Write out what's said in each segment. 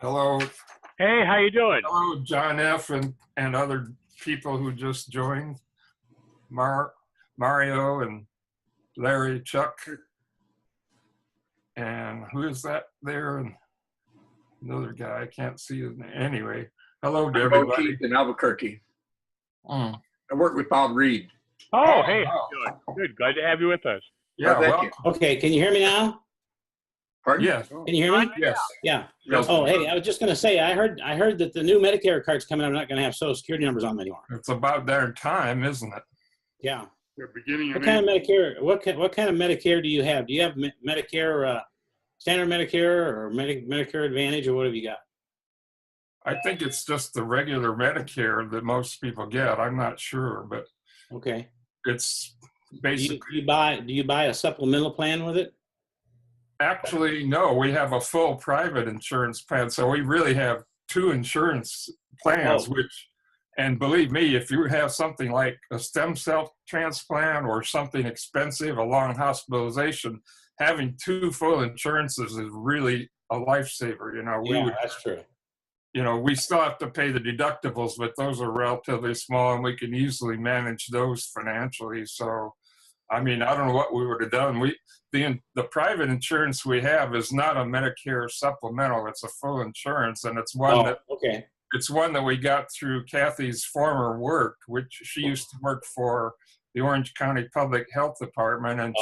Hello, Hey, how you doing? hello, John F. and other people who just joined. Mario and Larry, Chuck, and who is that there? And another guy, I can't see his name. Anyway, hello to everybody. Keith in Albuquerque. Mm. I work with Bob Reed. Oh, hey, how wow. you doing? Good, glad to have you with us. Yeah, thank well, you. Okay, can you hear me now? Pardon? yes, Can you hear me? yes. Yeah. Yes. Oh, hey, I was just going to say, I heard that the new Medicare card's coming out. I'm not going to have Social Security numbers on them anymore. It's about darn time, isn't it? Yeah. The beginning What kind of Medicare? What kind of Medicare do you have? Do you have Medicare, standard Medicare, or Medicare Advantage, or what have you got? I think it's just the regular Medicare that most people get. I'm not sure, but Okay. it's Do basically. you buy a supplemental plan with it? Actually, no, we have a full private insurance plan. So we really have two insurance plans, Oh. and believe me, if you have something like a stem cell transplant or something expensive, a long hospitalization, having two full insurances is really a lifesaver. That's true. We still have to pay the deductibles, but those are relatively small and we can easily manage those financially. So, I mean, I don't know what we would have done. The private insurance we have is not a Medicare supplemental. It's a full insurance, and it's one that we got through Kathy's former work, which she used to work for the Orange County Public Health Department, and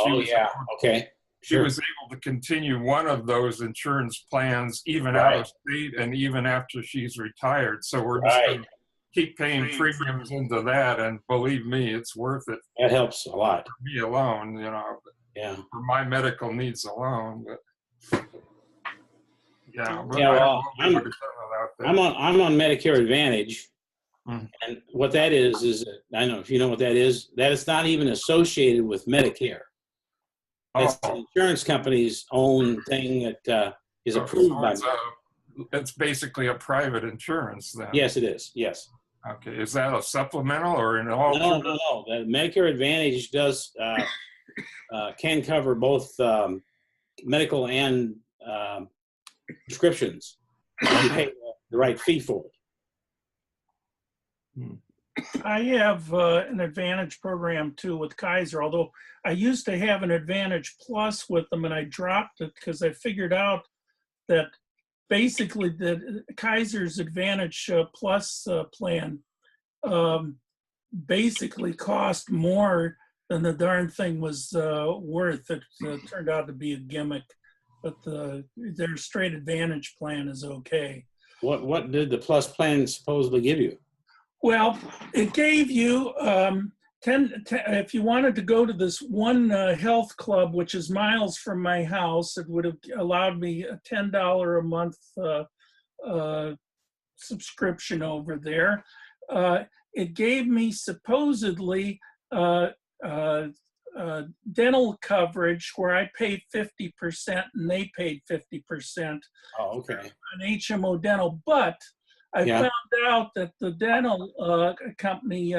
she was able to continue one of those insurance plans even out of state and even after she's retired. So we're just going to keep paying premiums into that, and believe me, it's worth it. That helps a lot. For me alone, Yeah. for my medical needs alone. But I'm on Medicare Advantage, and what that is I don't know if you know what that is. That is not even associated with Medicare. It's the insurance company's own thing that is approved by. It's basically a private insurance then. Yes, it is. Yes. Okay. Is that a supplemental or an all? No. The Medicare Advantage can cover both medical and prescriptions. You pay the right fee for it. I have an Advantage program too with Kaiser, although I used to have an Advantage Plus with them and I dropped it because I figured out that basically the Kaiser's Advantage Plus plan basically cost more than the darn thing was worth. It turned out to be a gimmick, but their straight Advantage plan is okay. What did the Plus plan supposedly give you? Well, it gave you 10 if you wanted to go to this one health club, which is miles from my house, it would have allowed me a $10 a month subscription over there. It gave me supposedly dental coverage where I paid 50% and they paid 50%. Oh, okay. On HMO Dental, but I found out that the dental company,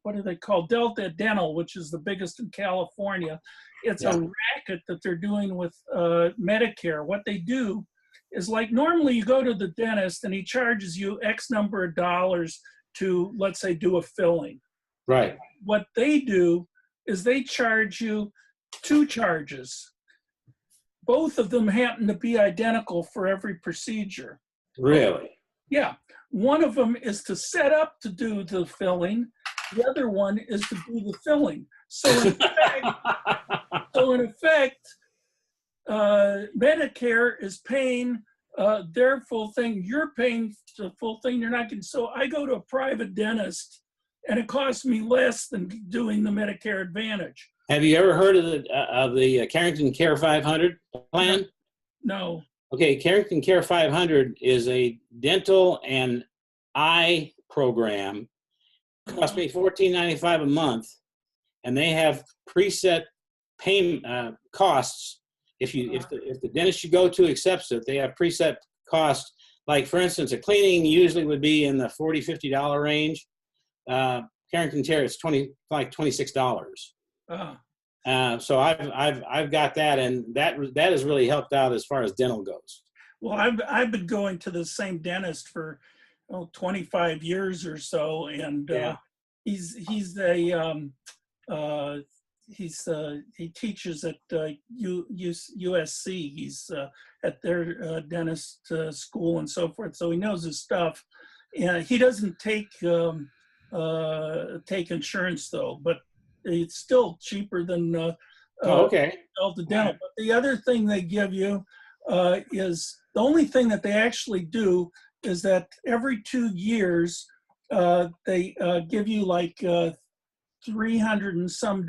what do they call, Delta Dental, which is the biggest in California, it's a racket that they're doing with Medicare. What they do is, like, normally you go to the dentist and he charges you X number of dollars to, let's say, do a filling. Right. What they do is they charge you two charges. Both of them happen to be identical for every procedure. Really? Yeah. One of them is to set up to do the filling. The other one is to do the filling. So in effect, Medicare is paying their full thing. You're paying the full thing. You're not getting. So I go to a private dentist, and it costs me less than doing the Medicare Advantage. Have you ever heard of the Carrington Care 500 plan? No. Okay, Carrington Care 500 is a dental and eye program. It costs me $14.95 a month, and they have preset payment costs. If the dentist you go to accepts it, they have preset costs. Like, for instance, a cleaning usually would be in the $40-50 range. Carrington Care is $26. So I've got that, and that has really helped out as far as dental goes. Well, I've been going to the same dentist for 25 years or so, and Yeah. he teaches at USC. He's at their dentist school and so forth, so he knows his stuff. And he doesn't take insurance though, but it's still cheaper than Okay. Delta Dental. But the other thing they give you is the only thing that they actually do is that every 2 years they give you like $300 and some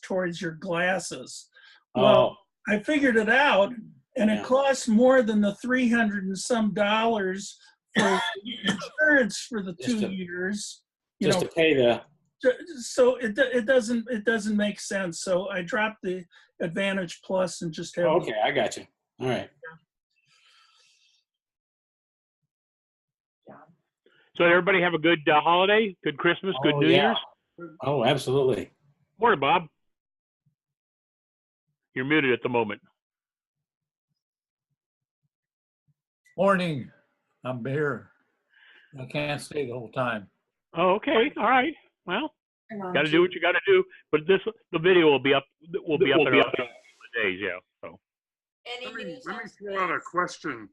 towards your glasses. Well, I figured it out, and it costs more than the $300 and some for insurance for the 2 years. Just to pay the. So it doesn't make sense. So I dropped the Advantage Plus and just have. Okay, I got you. All right. So everybody have a good holiday, good Christmas, good New Year's. Oh, absolutely. Morning, Bob. You're muted at the moment. Morning. I'm here. I can't stay the whole time. Oh, okay. All right. Well, got to do what you got to do. But the video will be up. Will be up in a couple of days. Yeah. So. Let me throw out a question.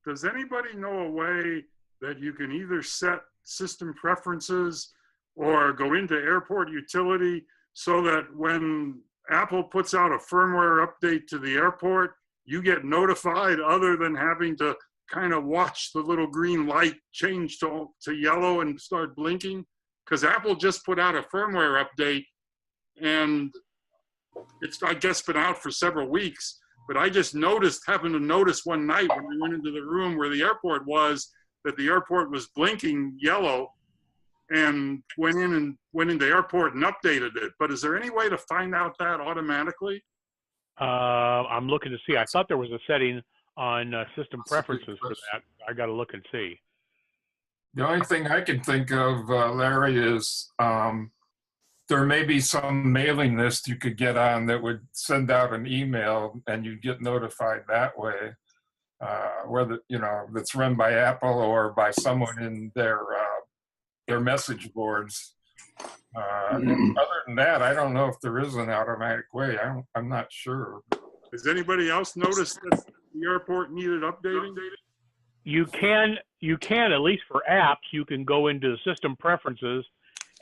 Does anybody know a way that you can either set system preferences or go into airport utility so that when Apple puts out a firmware update to the airport, you get notified other than having to kind of watch the little green light change to yellow and start blinking? Because Apple just put out a firmware update, and it's, I guess, been out for several weeks. But I just happened to notice one night when we went into the room where the airport was, that the airport was blinking yellow, and went into airport and updated it. But is there any way to find out that automatically? I'm looking to see. I thought there was a setting on system preferences for that. I got to look and see. The only thing I can think of, Larry, is there may be some mailing list you could get on that would send out an email and you'd get notified that way, whether, that's run by Apple or by someone in their message boards. Other than that, I don't know if there is an automatic way. I'm not sure. Has anybody else noticed that the airport needed updating? You can, at least for apps, you can go into the system preferences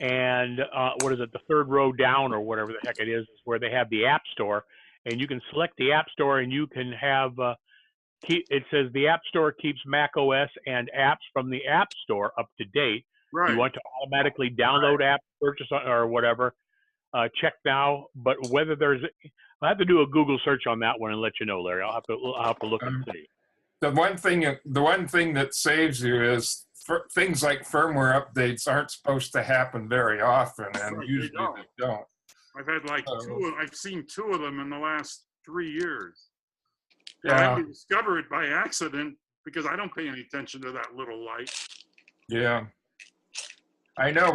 and what is it, the third row down or whatever the heck it is where they have the App Store, and you can select the App Store and you can have, it says the App Store keeps Mac OS and apps from the App Store up to date. Right. You want to automatically download apps, purchase or whatever, check now. But whether I'll have to do a Google search on that one and let you know, Larry. I'll have to look and see. The one thing that saves you is things like firmware updates aren't supposed to happen very often, and Right, usually they don't. I've had like I've seen 2 of them in the last 3 years. Yeah. I discovered it by accident because I don't pay any attention to that little light. Yeah. I know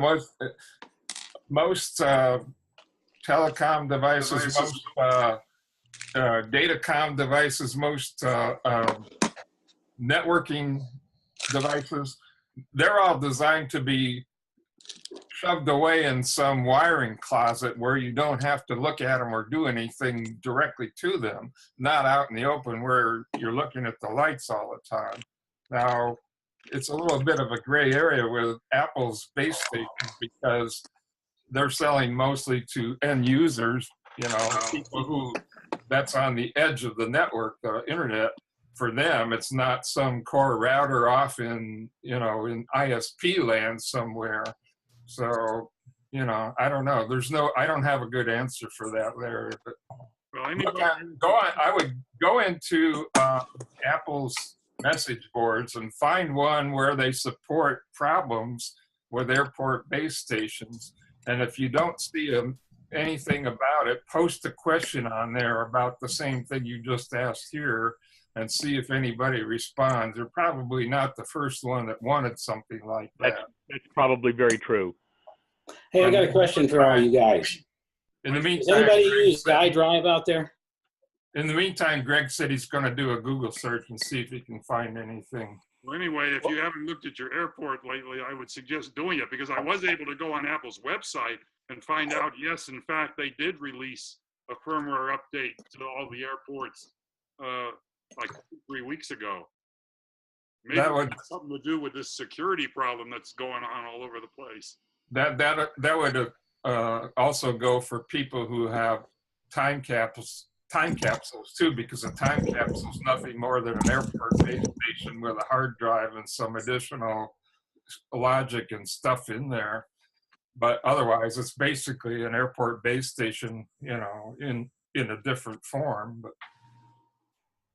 most telecom devices, most datacom devices, most networking devices, they're all designed to be shoved away in some wiring closet where you don't have to look at them or do anything directly to them, not out in the open where you're looking at the lights all the time. Now, it's a little bit of a gray area with Apple's base stations because they're selling mostly to end users, people who that's on the edge of the network, the internet. For them, it's not some core router off in ISP land somewhere. So, I don't know. I don't have a good answer for that, Larry. But I would go into Apple's message boards and find one where they support problems with airport base stations. And if you don't see anything about it, post a question on there about the same thing you just asked here and see if anybody responds. They're probably not the first one that wanted something like that. That's probably very true. Hey, I got a question for all you guys. In the meantime, Does anybody use iDrive out there? In the meantime, Greg said he's going to do a Google search and see if he can find anything. Well, anyway, if you haven't looked at your airport lately, I would suggest doing it, because I was able to go on Apple's website and find out, yes, in fact, they did release a firmware update to all the airports like 3 weeks ago. Maybe That would something to do with this security problem that's going on all over the place. that would also go for people who have time capsules too, because a time capsule is nothing more than an airport base station with a hard drive and some additional logic and stuff in there. But otherwise, it's basically an airport base station, you know, in a different form. But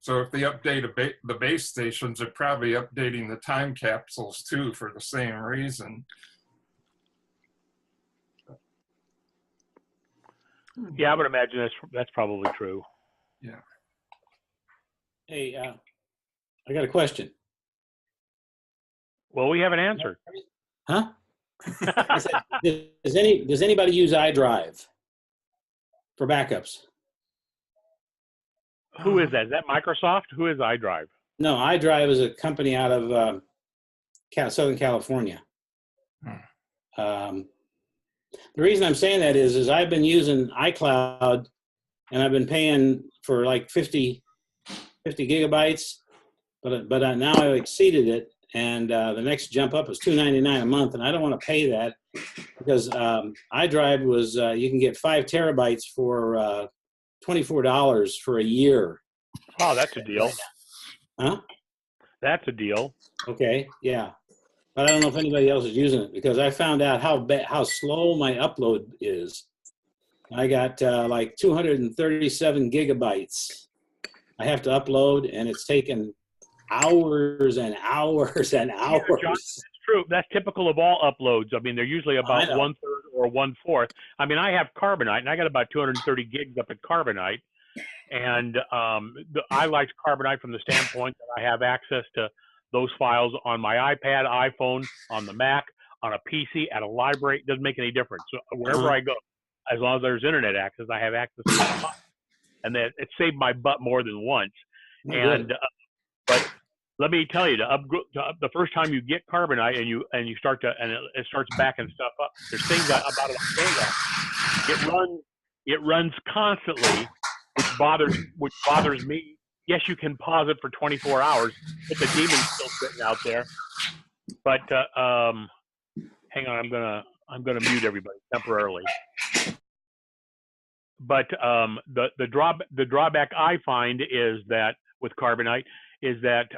so if they update the base stations, they're probably updating the time capsules too for the same reason. Yeah, I would imagine that's probably true. Yeah. Hey, I got a question. Well, we haven't answered. Huh? I said, does anybody use iDrive for backups? Who is that? Is that Microsoft? Who is iDrive? No, iDrive is a company out of Southern California. The reason I'm saying that is I've been using iCloud, and I've been paying for like 50 gigabytes, but now I've exceeded it, and the next jump up is $2.99 a month, and I don't want to pay that because iDrive was you can get 5 terabytes for $24 for a year. Oh, that's a deal. Huh? That's a deal. Okay, yeah. But I don't know if anybody else is using it, because I found out how slow my upload is. I got like 237 gigabytes I have to upload, and it's taken hours and hours and hours. Yeah, John, that's true. That's typical of all uploads. I mean, they're usually about 1/3 or 1/4. I mean, I have Carbonite, and I got about 230 gigs up at Carbonite. And I liked Carbonite from the standpoint that I have access to those files on my iPad, iPhone, on the Mac, on a PC, at a library. It doesn't make any difference. So wherever I go, as long as there's internet access, I have access to it. And that it saved my butt more than once. And but let me tell you, the first time you get Carbonite and you start to, and it starts backing stuff up, there's things about it. It runs constantly, which bothers me. Yes, you can pause it for 24 hours, but the demon's still sitting out there. But hang on, I'm gonna mute everybody temporarily. But the drawback I find is that with Carbonite is that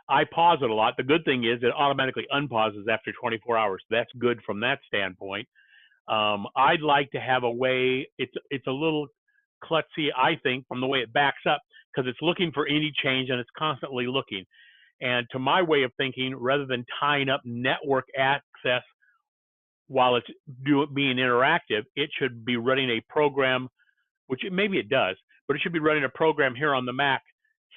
I pause it a lot. The good thing is it automatically unpauses after 24 hours. That's good from that standpoint. I'd like to have a way. It's a little klutzy, I think, from the way it backs up, because it's looking for any change and it's constantly looking. And to my way of thinking, rather than tying up network access while it's being interactive, it should be running a program, which maybe it does, but it should be running a program here on the Mac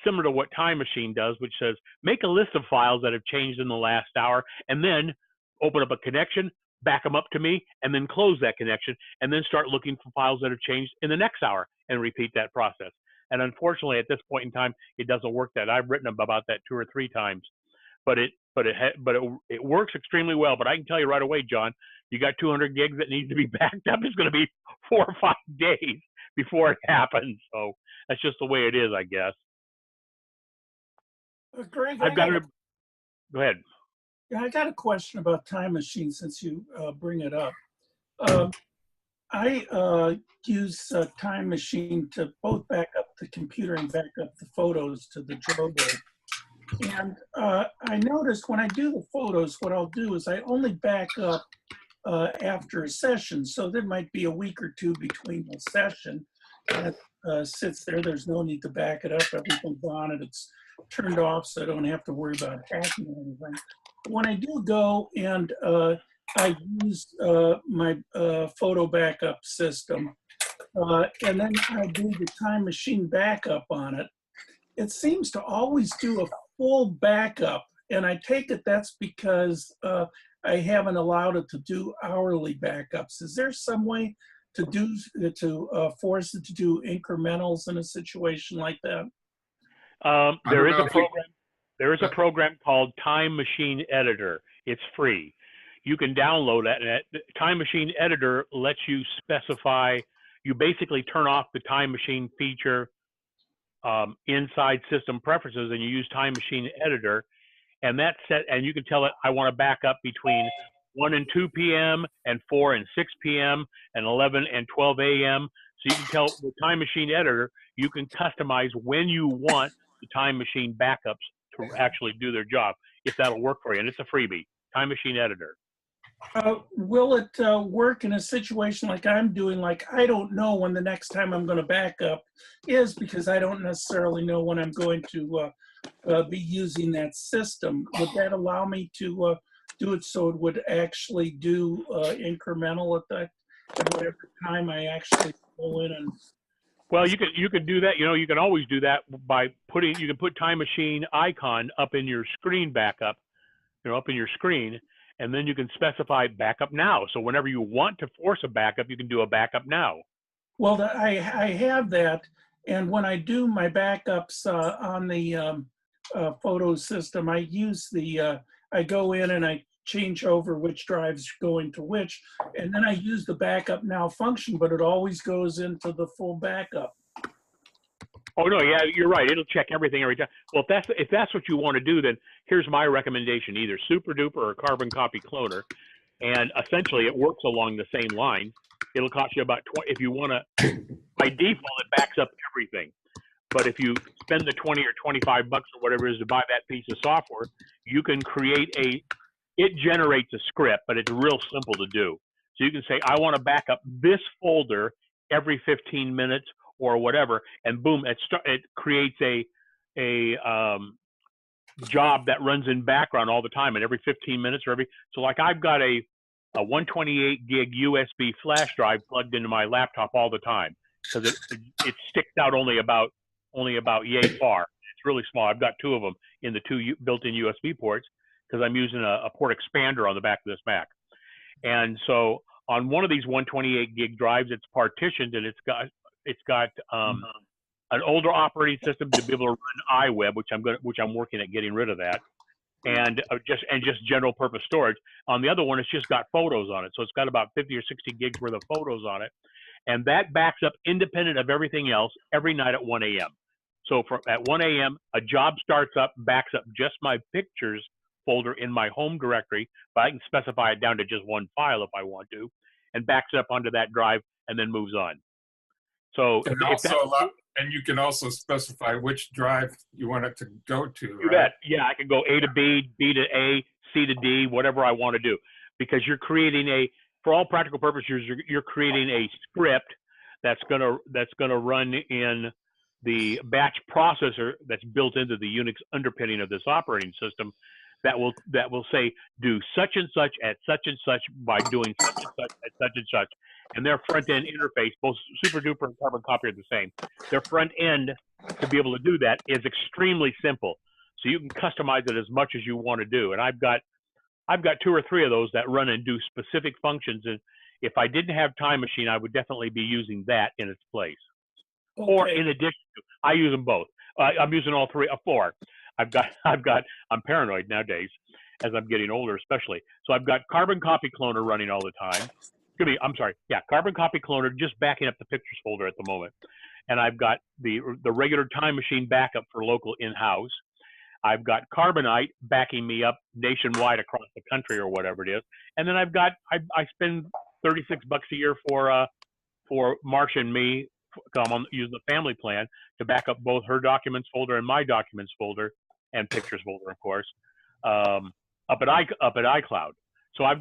similar to what Time Machine does, which says, make a list of files that have changed in the last hour, and then open up a connection, back them up to me, and then close that connection, and then start looking for files that have changed in the next hour and repeat that process. And unfortunately, at this point in time, it doesn't work that. I've written about that 2 or 3 times, but it works extremely well. But I can tell you right away, John, you got 200 gigs that needs to be backed up. It's going to be 4 or 5 days before it happens. So that's just the way it is, I guess. Greg, go ahead. Yeah, I got a question about Time Machine since you bring it up. I use Time Machine to both back up the computer and back up the photos to the Drobo. And I noticed when I do the photos, what I'll do is I only back up after a session. So there might be a week or 2 between the session. And it sits there. There's no need to back it up. Everything's on it. It's turned off, so I don't have to worry about hacking or anything. When I do go and I use my photo backup system, and then I do the Time Machine backup on it, it seems to always do a full backup. And I take it that's because I haven't allowed it to do hourly backups. Is there some way force it to do incrementals in a situation like that? There is a program. There is a program called Time Machine Editor. It's free. You can download that. And Time Machine Editor lets you specify. You basically turn off the Time Machine feature inside System Preferences, and you use Time Machine Editor, and that's set. And you can tell it, I want to back up between 1 and 2 p.m. and 4 and 6 p.m. and 11 and 12 a.m. So you can tell the Time Machine Editor, you can customize when you want the Time Machine backups to actually do their job, if that'll work for you. And it's a freebie, Time Machine Editor. Will it work in a situation like I'm doing? Like, I don't know when the next time I'm going to back up is, because I don't necessarily know when I'm going to be using that system. Would that allow me to do it so it would actually do incremental at whatever time I actually pull in? And well, you could do that. You know, you can always do that by you can put Time Machine icon up in your screen backup, up in your screen, and then you can specify backup now. So whenever you want to force a backup, you can do a backup now. Well, I have that, and when I do my backups on the photo system, I use I go in and I change over which drives go into which, and then I use the backup now function, but it always goes into the full backup. Oh no, yeah, you're right. It'll check everything every time. Well, if that's what you want to do, then here's my recommendation: either Super Duper or Carbon Copy Cloner, and essentially it works along the same line. It'll cost you about 20. If you want to, by default, it backs up everything. But if you spend the 20 or 25 bucks or whatever it is to buy that piece of software, you can create it generates a script, but it's real simple to do. So you can say, I want to back up this folder every 15 minutes or whatever, and boom, it creates a job that runs in background all the time, and every 15 minutes or so like I've got a 128 gig USB flash drive plugged into my laptop all the time, because it sticks out only about yay far. It's really small. I've got 2 of them in the 2 built-in USB ports, because I'm using a port expander on the back of this Mac. And so on one of these 128 gig drives, it's partitioned, and it's got an older operating system to be able to run iWeb, which I'm working at getting rid of that, and just general purpose storage. On the other one, it's just got photos on it, so it's got about 50 or 60 gigs worth of photos on it, and that backs up independent of everything else every night at 1 a.m. So at 1 a.m., a job starts up, backs up just my pictures folder in my home directory, but I can specify it down to just 1 file if I want to, and backs it up onto that drive and then moves on. So and you can also specify which drive you want it to go to. You bet. Yeah, I can go A to B, B to A, C to D, whatever I want to do, because you're creating for all practical purposes, you're creating a script that's gonna run in the batch processor that's built into the Unix underpinning of this operating system, that will say, do such and such at such and such by doing such and such at such and such. And their front end interface, both Super Duper and Carbon Copy are the same. Their front end to be able to do that is extremely simple. So you can customize it as much as you want to do. And I've got 2 or 3 of those that run and do specific functions. And if I didn't have Time Machine, I would definitely be using that in its place. Okay. Or in addition to, I use them both. I'm using all 3 or 4. I'm paranoid nowadays as I'm getting older, especially. So I've got Carbon Copy Cloner running all the time. Carbon Copy Cloner just backing up the pictures folder at the moment. And I've got the regular Time Machine backup for local in-house. I've got Carbonite backing me up nationwide across the country or whatever it is. And then I spend 36 bucks a year for Marcia and me. I'm using the family plan to back up both her documents folder and my documents folder and pictures folder, of course, up at iCloud. So I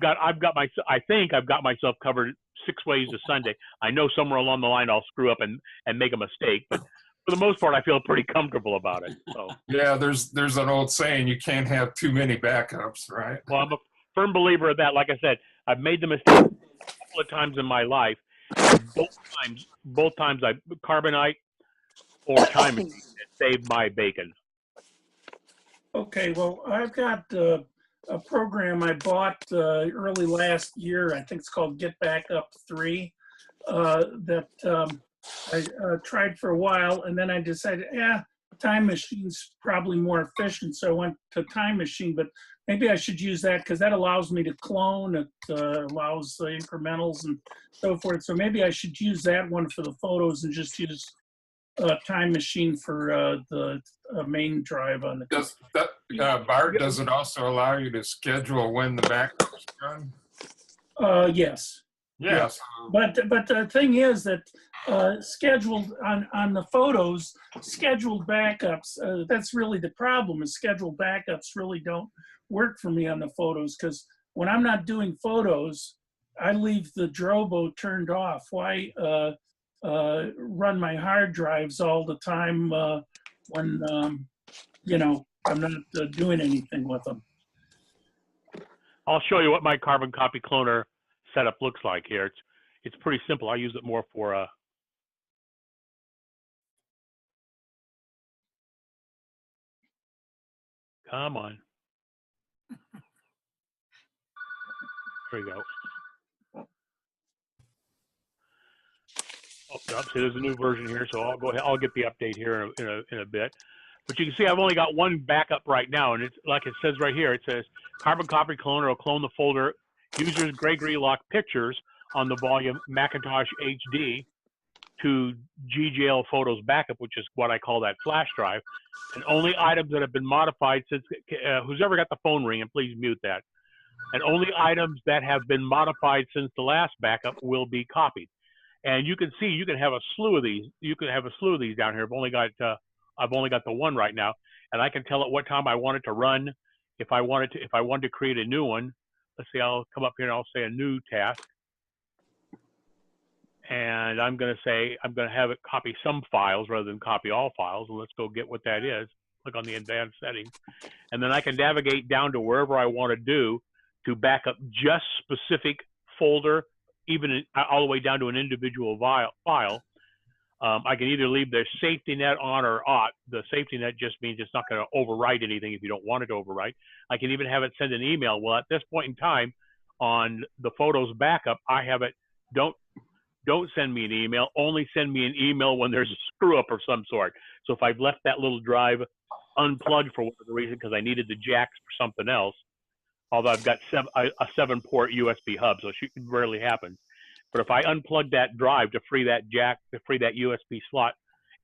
think I've got myself covered 6 ways to Sunday. I know somewhere along the line I'll screw up and make a mistake, but for the most part, I feel pretty comfortable about it. So yeah, there's an old saying, you can't have too many backups, right? Well, I'm a firm believer of that. Like I said, I've made the mistake a couple of times in my life. Both times I Carbonite or Time Machine saved my bacon. Okay, well, I've got a program I bought early last year. I think it's called Get Backup 3. I tried for a while, and then I decided, yeah, Time Machine's probably more efficient, so I went to Time Machine. But maybe I should use that because that allows me to clone. It allows the incrementals and so forth. So maybe I should use that one for the photos and just use Time Machine for the main drive on the. Does that, Bart, does it also allow you to schedule when the backup's done? Yes. Yes. But the thing is that scheduled on the photos, scheduled backups, that's really the problem, is scheduled backups really don't work for me on the photos, because when I'm not doing photos, I leave the Drobo turned off. Why run my hard drives all the time when, you know, I'm not doing anything with them? I'll show you what my carbon copy cloner setup looks like here. It's pretty simple. I use it more for come on. There we go. Oh, see, there's a new version here, so I'll go ahead. I'll get the update here in a bit. But you can see I've only got one backup right now, and it's like it says right here. It says carbon copy cloner will clone the folder users Gregory Lock pictures on the volume Macintosh HD to GGL Photos Backup, which is what I call that flash drive, and only items that have been modified since. Who's ever got the phone ring, and please mute that. And only items that have been modified since the last backup will be copied. And you can see you can have a slew of these. You can have a slew of these down here. I've only got the one right now, and I can tell it what time I want it to run. If I wanted to create a new one, let's see. I'll come up here and I'll say a new task. And I'm going to have it copy some files rather than copy all files. And let's go get what that is. Click on the advanced settings. And then I can navigate down to wherever I want to do to back up just specific folder, even all the way down to an individual file. I can either leave the safety net on or off. The safety net just means it's not going to overwrite anything if you don't want it to overwrite. I can even have it send an email. Well, at this point in time on the photos backup, I have it, don't send me an email, only send me an email when there's a screw up of some sort. So if I've left that little drive unplugged for whatever reason because I needed the jacks for something else, although I've got a 7-port USB hub, so it rarely happens. But if I unplug that drive to free that jack, to free that USB slot,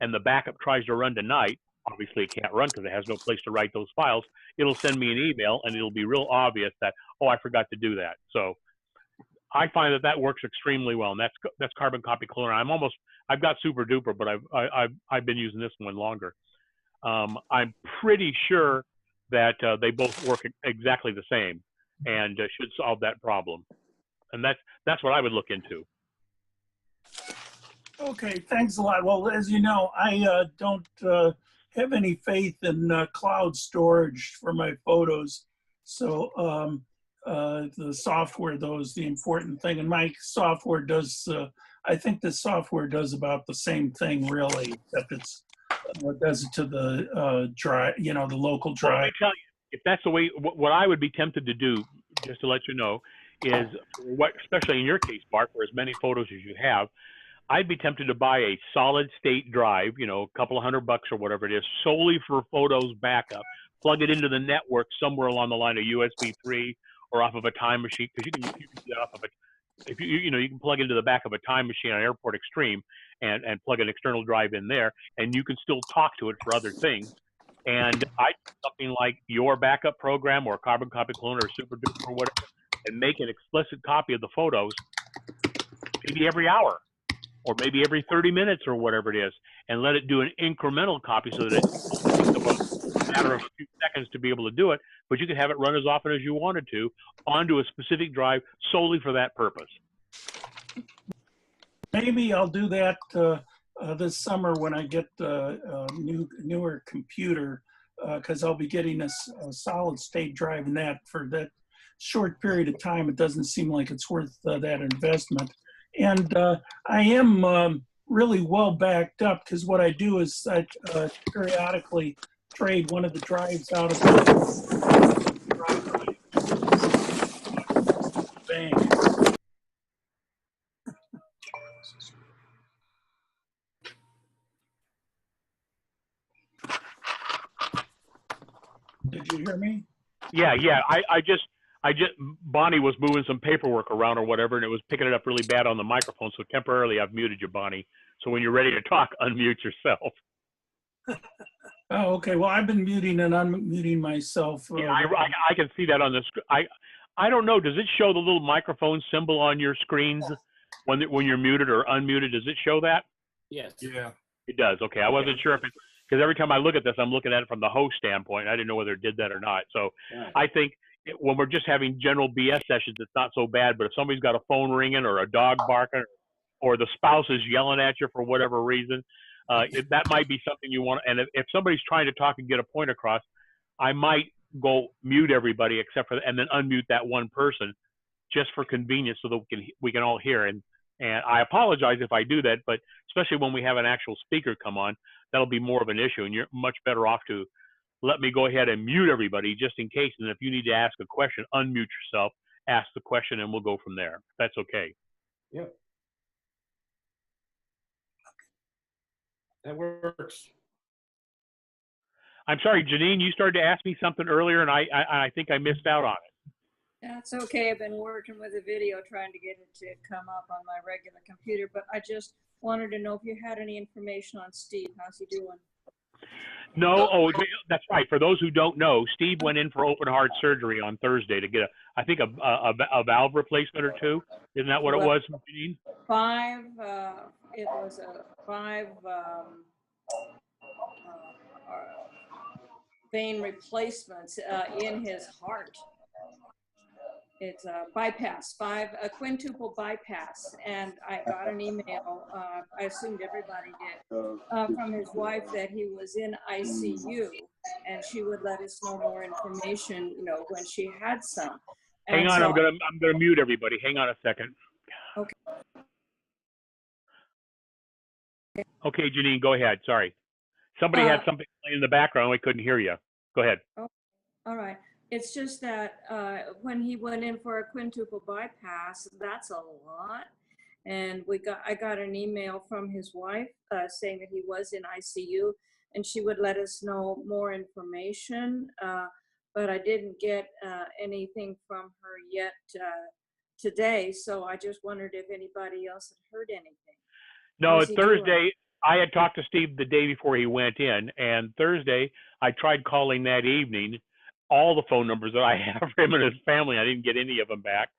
and the backup tries to run tonight, obviously it can't run because it has no place to write those files, it'll send me an email and it'll be real obvious that, oh, I forgot to do that. So I find that works extremely well, and that's Carbon Copy Cloner. I've got Super Duper, but I've been using this one longer. I'm pretty sure that they both work exactly the same and should solve that problem. And that's what I would look into. Okay, thanks a lot. Well, as you know, I don't have any faith in cloud storage for my photos. So the software, though, is the important thing. And my software does, I think the software does about the same thing, really, except it does it to the drive, the local drive. Well, let me tell you, if that's the way, what I would be tempted to do, just to let you know, is especially in your case, Bart, for as many photos as you have, I'd be tempted to buy a solid state drive, a couple of $100 or whatever it is, solely for photos backup. Plug it into the network somewhere along the line of USB 3 or off of a Time Machine, because you can do that off of you can plug into the back of a Time Machine on Airport Extreme and plug an external drive in there, and you can still talk to it for other things. And I something like your backup program or Carbon Copy Cloner or Super Duper or whatever, and make an explicit copy of the photos maybe every hour or maybe every 30 minutes or whatever it is, and let it do an incremental copy so that it takes a matter of a few seconds to be able to do it, but you can have it run as often as you wanted to onto a specific drive solely for that purpose. Maybe I'll do that this summer when I get a newer computer, because I'll be getting a solid state drive in that for that short period of time. It doesn't seem like it's worth that investment. And I am really well backed up, because what I do is I periodically trade one of the drives out of the bank. Did you hear me? Yeah, yeah. I just Bonnie was moving some paperwork around or whatever, and it was picking it up really bad on the microphone. So temporarily, I've muted you, Bonnie. So when you're ready to talk, unmute yourself. Oh, okay. Well, I've been muting and unmuting myself. Yeah, I can see that on the screen. I don't know. Does it show the little microphone symbol on your screens when you're muted or unmuted? Does it show that? Yes. Yeah. It does. Okay. I wasn't sure if it, because every time I look at this, I'm looking at it from the host standpoint. I didn't know whether it did that or not. So Right. I think when we're just having general BS sessions, it's not so bad. But if somebody's got a phone ringing or a dog barking or the spouse is yelling at you for whatever reason, that might be something you want. And if somebody's trying to talk and get a point across, I might go mute everybody except for, and then unmute that one person just for convenience so that we can all hear. And I apologize if I do that, but especially when we have an actual speaker come on, that'll be more of an issue. And you're much better off to let me go ahead and mute everybody just in case. And if you need to ask a question, unmute yourself, ask the question, and we'll go from there. That's okay. Yep. That works. I'm sorry, Janine, you started to ask me something earlier, and I think I missed out on it. That's okay. I've been working with a video trying to get it to come up on my regular computer, but I just wanted to know if you had any information on Steve. How's he doing? No, that's right. For those who don't know, Steve went in for open heart surgery on Thursday to get I think a valve replacement or two. Isn't that what it was, Janine? It was a 5 vein replacements in his heart. It's a bypass, a quintuple bypass. And I got an email, I assumed everybody did, from his wife that he was in ICU and she would let us know more information, when she had some. Hang on, I'm gonna mute everybody. Hang on a second. Okay. Okay, Janine, go ahead. Sorry. Somebody had something playing in the background. We couldn't hear you. Go ahead. All right. It's just that when he went in for a quintuple bypass, that's a lot. And I got an email from his wife saying that he was in ICU and she would let us know more information. But I didn't get anything from her yet today. So I just wondered if anybody else had heard anything. No, it's Thursday. I had talked to Steve the day before he went in, and Thursday I tried calling that evening. All the phone numbers that I have for him and his family, I didn't get any of them back.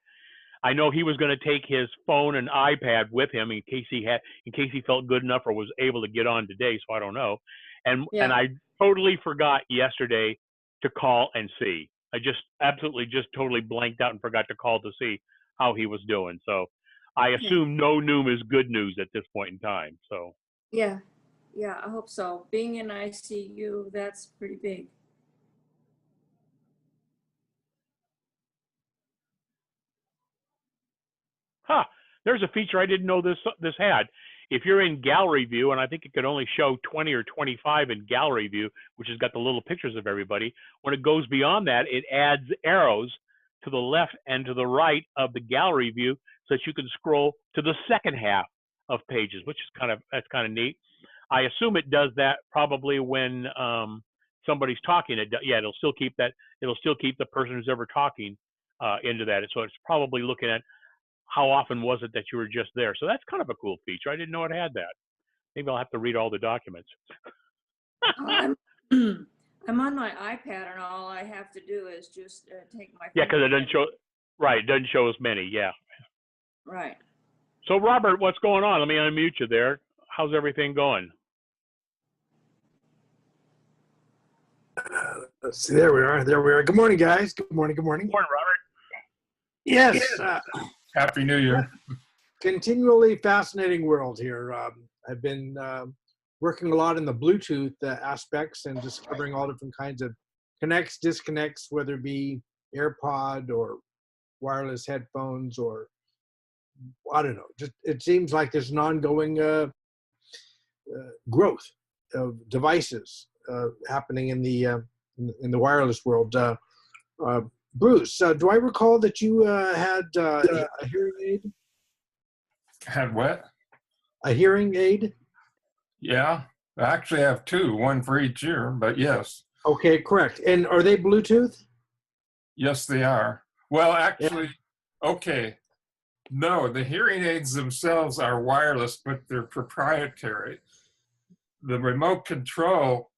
I know he was going to take his phone and iPad with him in case he felt good enough or was able to get on today. So I don't know. And I totally forgot yesterday to call and see. I just totally blanked out and forgot to call to see how he was doing. So I assume no news is good news at this point in time. So. Yeah, I hope so. Being in ICU, that's pretty big. There's a feature I didn't know this had. If you're in gallery view, and I think it could only show 20 or 25 in gallery view, which has got the little pictures of everybody, when it goes beyond that, it adds arrows to the left and to the right of the gallery view so that you can scroll to the second half of pages, which is that's kind of neat. I assume it does that probably when somebody's talking. It'll still keep that. It'll still keep the person who's ever talking into that. So it's probably looking at how often was it that you were just there. So that's kind of a cool feature. I didn't know it had that. Maybe I'll have to read all the documents. I'm on my iPad, and all I have to do is just take my. Yeah, because it doesn't show. Right, it doesn't show as many. Yeah. Right. So Robert, what's going on? Let me unmute you there. How's everything going? Let's see. There we are. Good morning, guys. Good morning. Good morning, Robert. Yes. Happy New Year. Continually fascinating world here. I've been working a lot in the Bluetooth aspects and discovering all different kinds of connects, disconnects, whether it be AirPod or wireless headphones or I don't know. Just it seems like there's an ongoing growth of devices happening in the wireless world. Bruce, do I recall that you had a hearing aid? Had what? A hearing aid? Yeah, I actually have two, one for each ear, but yes. Okay, correct. And are they Bluetooth? Yes, they are. Well, Yeah. actually, okay. No, the hearing aids themselves are wireless, but they're proprietary. The remote control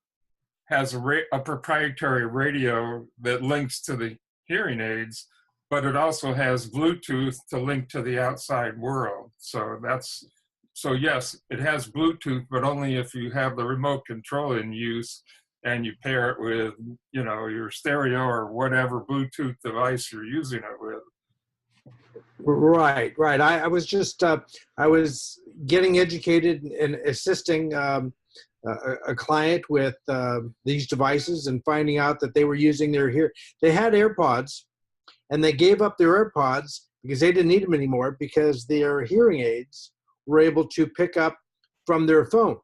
has a proprietary radio that links to the hearing aids, but it also has Bluetooth to link to the outside world. So yes, it has Bluetooth, but only if you have the remote control in use and you pair it with, you know, your stereo or whatever Bluetooth device you're using it with. Right, right. I was just I was getting educated and assisting a client with these devices and finding out that they were using they had AirPods, and they gave up their AirPods because they didn't need them anymore because their hearing aids were able to pick up from their phone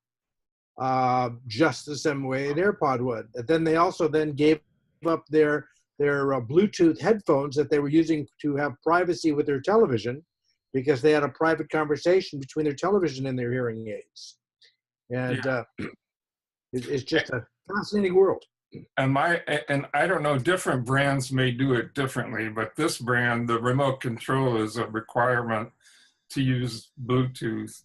just the same way an AirPod would. And then they also then gave up their Bluetooth headphones that they were using to have privacy with their television, because they had a private conversation between their television and their hearing aids. And it's just a fascinating world. And I don't know, different brands may do it differently, but this brand, the remote control is a requirement to use Bluetooth.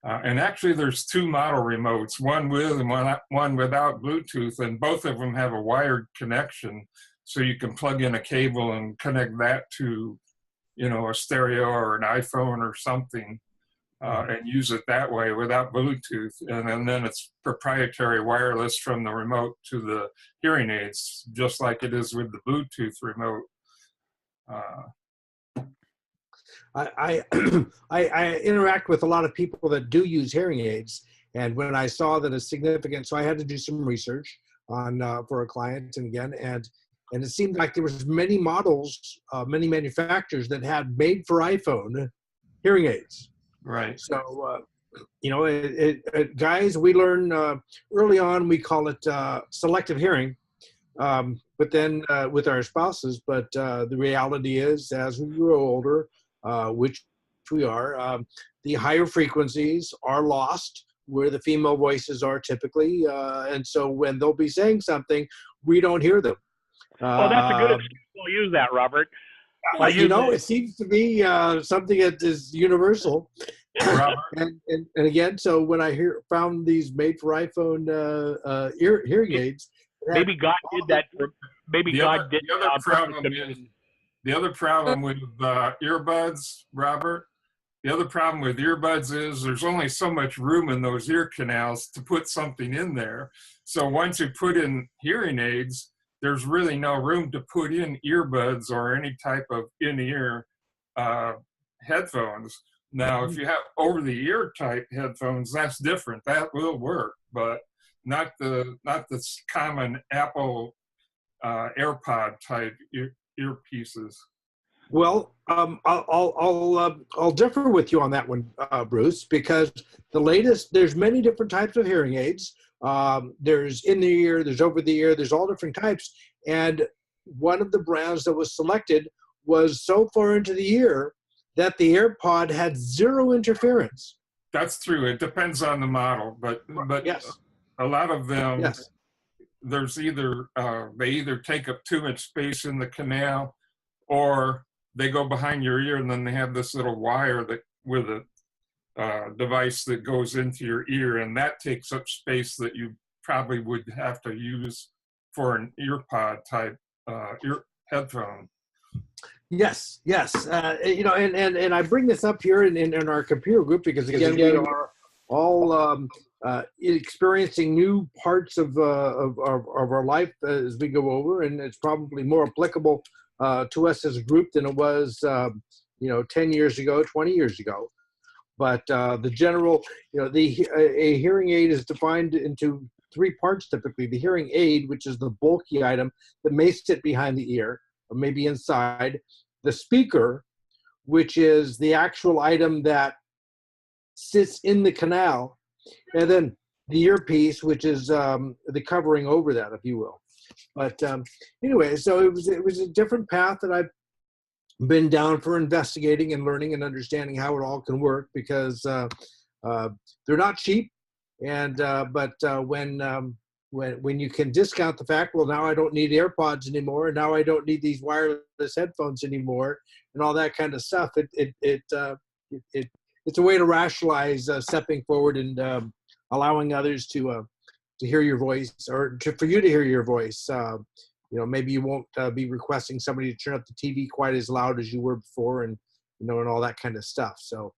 And actually there's two model remotes, one with and one without Bluetooth, and both of them have a wired connection. So you can plug in a cable and connect that to, you know, a stereo or an iPhone or something, and use it that way without Bluetooth. And then it's proprietary wireless from the remote to the hearing aids, just like it is with the Bluetooth remote. I I interact with a lot of people that do use hearing aids, and when I saw that a significant, so I had to do some research on for a client, and it seemed like there was many models, many manufacturers that had made for iPhone hearing aids. Right. So you know, guys, we learn early on. We call it selective hearing, but then with our spouses. But the reality is, as we grow older, which we are, the higher frequencies are lost where the female voices are typically, and so when they'll be saying something, we don't hear them. Oh, that's a good excuse. We'll use that, Robert. You know, it seems to be something that is universal. and again, so when I found these made for iPhone hearing aids, maybe God did that. Maybe God did. The other problem with earbuds, Robert, the other problem with earbuds is there's only so much room in those ear canals to put something in there. So once you put in hearing aids, there's really no room to put in earbuds or any type of in-ear headphones. Now, if you have over-the-ear type headphones, that's different. That will work, but not the common Apple AirPod type earpieces. Well, I'll differ with you on that one, Bruce, because there's many different types of hearing aids. There's in the ear, there's over the ear, there's all different types. And one of the brands that was selected was so far into the ear that the AirPod had zero interference. That's true. It depends on the model, but yes, a lot of them, yes, there's they either take up too much space in the canal, or they go behind your ear, and then they have this little wire that with a device that goes into your ear, and that takes up space that you probably would have to use for an earpod type ear headphone. Yes, yes. You know, and I bring this up here in our computer group because again we are all experiencing new parts of our life as we go over, and it's probably more applicable to us as a group than it was, 10 years ago, 20 years ago. But the general, a hearing aid is defined into three parts typically. The hearing aid, which is the bulky item that may sit behind the ear or maybe inside. The speaker, which is the actual item that sits in the canal. And then the earpiece, which is the covering over that, if you will. But anyway, so it was a different path that I've been down for investigating and learning and understanding how it all can work, because they're not cheap. And but when when you can discount the fact, well, now I don't need AirPods anymore, and now I don't need these wireless headphones anymore, and all that kind of stuff. It's a way to rationalize stepping forward and allowing others to hear your voice, or for you to hear your voice. Maybe you won't be requesting somebody to turn up the TV quite as loud as you were before, and and all that kind of stuff. So,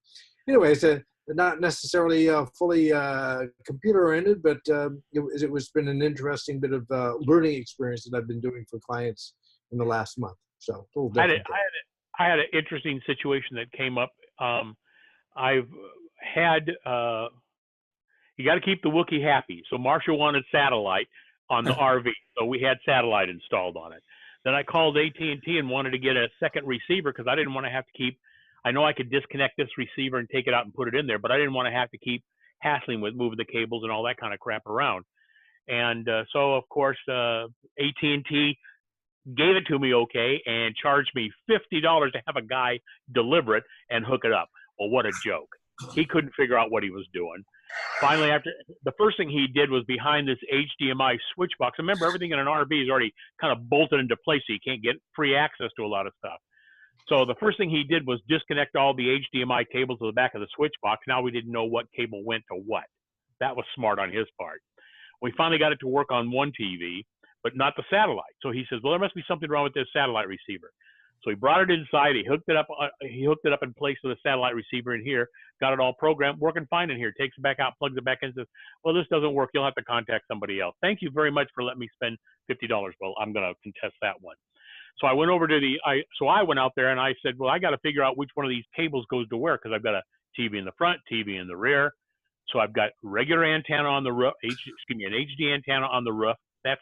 anyways, not necessarily fully computer oriented, but it was been an interesting bit of learning experience that I've been doing for clients in the last month. So, a little different. I had an interesting situation that came up. I've had you got to keep the Wookiee happy. So Marshall wanted satellite on the RV, so we had satellite installed on it. Then I called AT&T and wanted to get a second receiver because I didn't want to have to keep. I know I could disconnect this receiver and take it out and put it in there, but I didn't want to have to keep hassling with moving the cables and all that kind of crap around. And so, of course, AT&T gave it to me okay and charged me $50 to have a guy deliver it and hook it up. Well, what a joke. He couldn't figure out what he was doing. Finally, after the first thing he did was behind this HDMI switch box. Remember, everything in an RV is already kind of bolted into place, so you can't get free access to a lot of stuff. So the first thing he did was disconnect all the HDMI cables to the back of the switch box. Now we didn't know what cable went to what. That was smart on his part. We finally got it to work on one TV, but not the satellite. So he says, well, there must be something wrong with this satellite receiver. So he brought it inside. He hooked it up. In place with a satellite receiver in here. Got it all programmed, working fine in here. Takes it back out, plugs it back in. Says, "Well, this doesn't work. You'll have to contact somebody else. Thank you very much for letting me spend $50." Well, I'm going to contest that one. So I went over to I went out there and I said, well, I got to figure out which one of these cables goes to where, because I've got a TV in the front, TV in the rear. So I've got regular antenna on the roof. An HD antenna on the roof. That's